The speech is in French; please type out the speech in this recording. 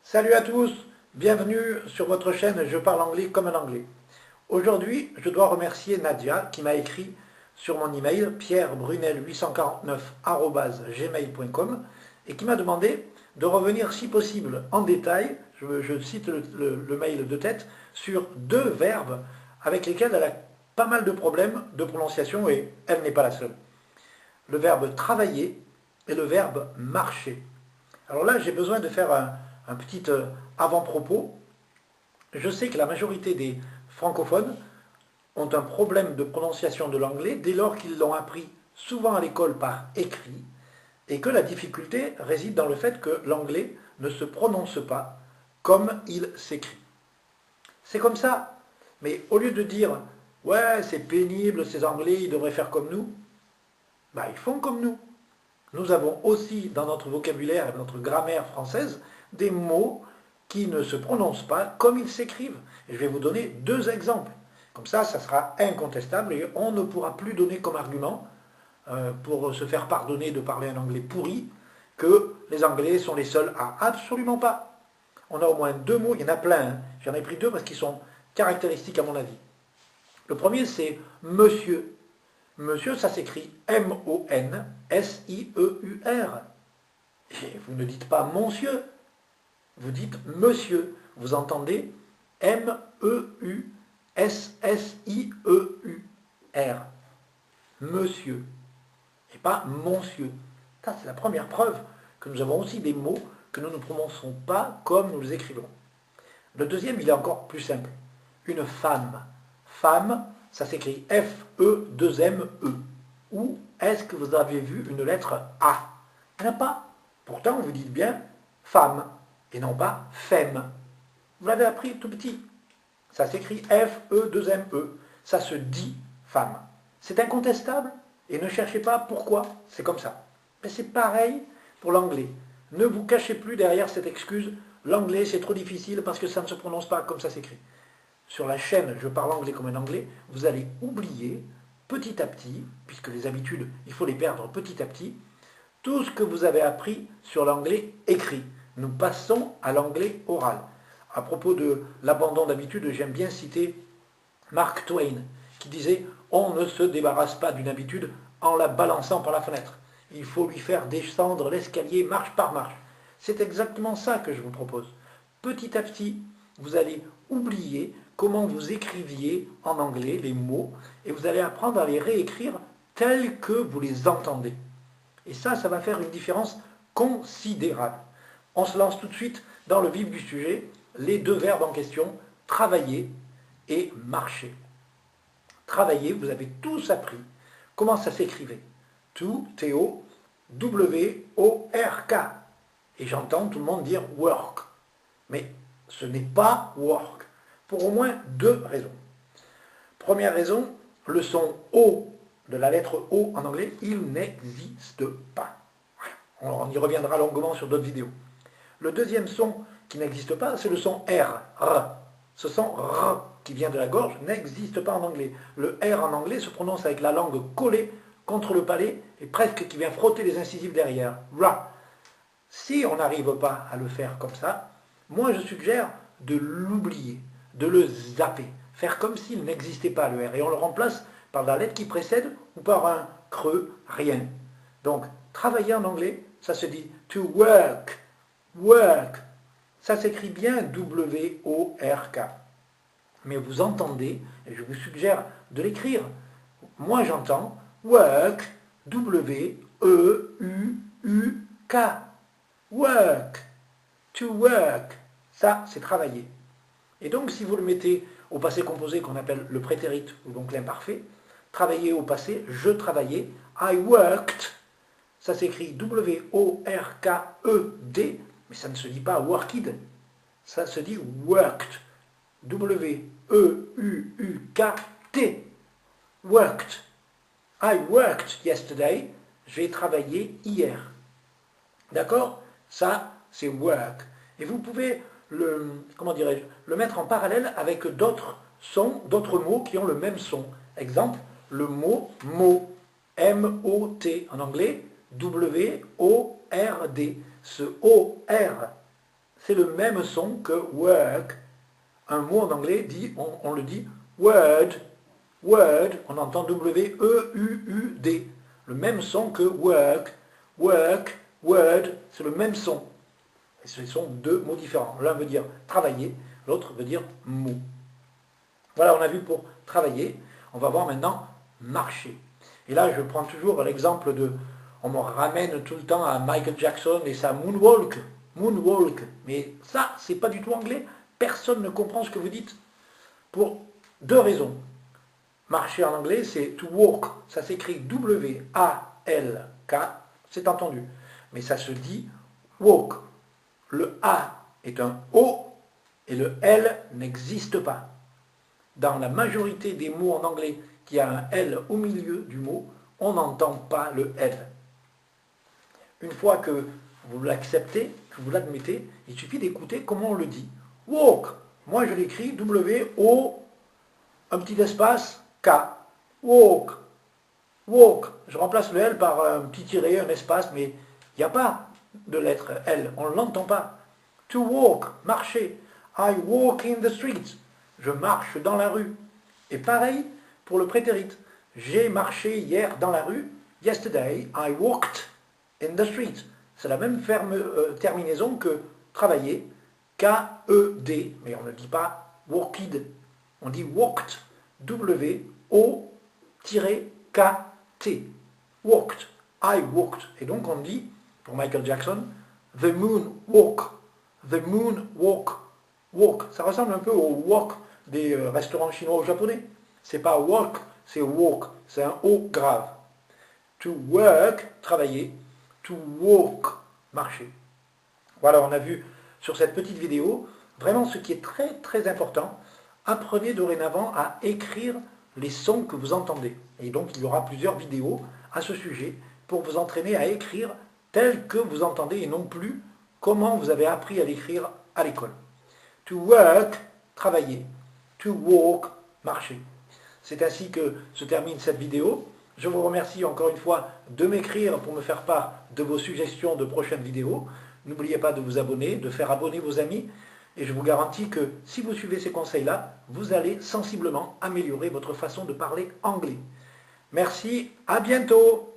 Salut à tous, bienvenue sur votre chaîne Je parle anglais comme un anglais. Aujourd'hui, je dois remercier Nadia qui m'a écrit sur mon email pierrebrunel849@gmail.com et qui m'a demandé de revenir si possible en détail, je cite le mail de tête, sur deux verbes avec lesquels elle a pas mal de problèmes de prononciation et elle n'est pas la seule. Le verbe travailler et le verbe marcher. Alors là, j'ai besoin de faire un petit avant-propos. Je sais que la majorité des francophones ont un problème de prononciation de l'anglais dès lors qu'ils l'ont appris souvent à l'école par écrit et que la difficulté réside dans le fait que l'anglais ne se prononce pas comme il s'écrit. C'est comme ça, mais au lieu de dire ouais, c'est pénible, ces anglais, ils devraient faire comme nous, bah, ils font comme nous. Nous avons aussi dans notre vocabulaire et dans notre grammaire française des mots qui ne se prononcent pas comme ils s'écrivent. Et je vais vous donner deux exemples. Comme ça sera incontestable et on ne pourra plus donner comme argument, pour se faire pardonner de parler un anglais pourri, que les Anglais sont les seuls à... Absolument pas. On a au moins deux mots, il y en a plein, hein. J'en ai pris deux parce qu'ils sont caractéristiques à mon avis. Le premier c'est monsieur. Monsieur, ça s'écrit M-O-N-S-I-E-U-R. Et vous ne dites pas monsieur, vous dites monsieur. Vous entendez M-E-U-S-S-I-E-U-R. Monsieur. Et pas monsieur. Ça, c'est la première preuve que nous avons aussi des mots que nous ne prononçons pas comme nous les écrivons. Le deuxième, il est encore plus simple. Une femme. Femme, ça s'écrit F-E-2-M-E. Où est-ce que vous avez vu une lettre A? Il n'y en a pas. Pourtant, vous dites bien femme et non pas femme. Vous l'avez appris tout petit. Ça s'écrit F-E-2-M-E. Ça se dit femme. C'est incontestable et ne cherchez pas pourquoi. C'est comme ça. Mais c'est pareil pour l'anglais. Ne vous cachez plus derrière cette excuse. L'anglais, c'est trop difficile parce que ça ne se prononce pas comme ça s'écrit. Sur la chaîne Je parle anglais comme un anglais, vous allez oublier petit à petit, puisque les habitudes, il faut les perdre petit à petit, tout ce que vous avez appris sur l'anglais écrit. Nous passons à l'anglais oral. À propos de l'abandon d'habitude, j'aime bien citer Mark Twain, qui disait « On ne se débarrasse pas d'une habitude en la balançant par la fenêtre. Il faut lui faire descendre l'escalier marche par marche. » C'est exactement ça que je vous propose. Petit à petit, vous allez oublier comment vous écriviez en anglais les mots et vous allez apprendre à les réécrire tels que vous les entendez. Et ça va faire une différence considérable. On se lance tout de suite dans le vif du sujet, les deux verbes en question, travailler et marcher. Travailler, vous avez tous appris comment ça s'écrivait. To, T-O, W-O-R-K. Et j'entends tout le monde dire work. Mais ce n'est pas work. Pour au moins deux raisons. Première raison, le son O de la lettre O en anglais, il n'existe pas. On y reviendra longuement sur d'autres vidéos. Le deuxième son qui n'existe pas, c'est le son R. R. Ce son R qui vient de la gorge n'existe pas en anglais. Le R en anglais se prononce avec la langue collée contre le palais et presque qui vient frotter les incisives derrière. Ra. Si on n'arrive pas à le faire comme ça, moi je suggère de l'oublier, de le zapper, faire comme s'il n'existait pas le R, et on le remplace par la lettre qui précède ou par un creux, rien. Donc, travailler en anglais, ça se dit to work, work. Ça s'écrit bien W-O-R-K. Mais vous entendez, et je vous suggère de l'écrire. Moi j'entends work, W-E-U-U-K. Work, to work, ça c'est travailler. Et donc si vous le mettez au passé composé qu'on appelle le prétérit ou donc l'imparfait, travailler au passé, je travaillais, I worked, ça s'écrit W-O-R-K-E-D, mais ça ne se dit pas worked, ça se dit worked, W-E-U-U-K-T, worked. I worked yesterday, j'ai travaillé hier. D'accord? Ça, c'est work. Et vous pouvez le mettre en parallèle avec d'autres sons, d'autres mots qui ont le même son. Exemple, le mot mot, M-O-T en anglais, W-O-R-D. Ce O-R, c'est le même son que work. Un mot en anglais, on le dit word, word, on entend W-E-U-U-D. Le même son que work, work, word, c'est le même son. Et ce sont deux mots différents. L'un veut dire travailler, l'autre veut dire mot. Voilà, on a vu pour travailler. On va voir maintenant marcher. Et là, je prends toujours l'exemple de... On me ramène tout le temps à Michael Jackson et sa moonwalk. Moonwalk. Mais ça, c'est pas du tout anglais. Personne ne comprend ce que vous dites. Pour deux raisons. Marcher en anglais, c'est to walk. Ça s'écrit W-A-L-K. C'est entendu. Mais ça se dit walk. Le A est un O et le L n'existe pas. Dans la majorité des mots en anglais qui a un L au milieu du mot, on n'entend pas le L. Une fois que vous l'acceptez, que vous l'admettez, il suffit d'écouter comment on le dit. Walk. Moi je l'écris W-O, un petit espace, K. Walk. Walk. Je remplace le L par un petit tiret, un espace, mais il n'y a pas de lettre L. On ne l'entend pas. To walk. Marcher. I walk in the street. Je marche dans la rue. Et pareil pour le prétérit. J'ai marché hier dans la rue. Yesterday, I walked in the street. C'est la même terminaison que travailler. K-E-D. Mais on ne dit pas walked. On dit walked. W-O-K-T. Walked. I walked. Et donc on dit, pour Michael Jackson, the moon walk. The moon walk. Walk. Ça ressemble un peu au wok des restaurants chinois ou japonais. C'est pas walk, c'est walk. C'est un O grave. To work, travailler. To walk, marcher. Voilà, on a vu sur cette petite vidéo vraiment ce qui est très très important. Apprenez dorénavant à écrire les sons que vous entendez. Et donc il y aura plusieurs vidéos à ce sujet pour vous entraîner à écrire tel que vous entendez et non plus comment vous avez appris à l'écrire à l'école. To work, travailler. To walk, marcher. C'est ainsi que se termine cette vidéo. Je vous remercie encore une fois de m'écrire pour me faire part de vos suggestions de prochaines vidéos. N'oubliez pas de vous abonner, de faire abonner vos amis. Et je vous garantis que si vous suivez ces conseils-là, vous allez sensiblement améliorer votre façon de parler anglais. Merci, à bientôt!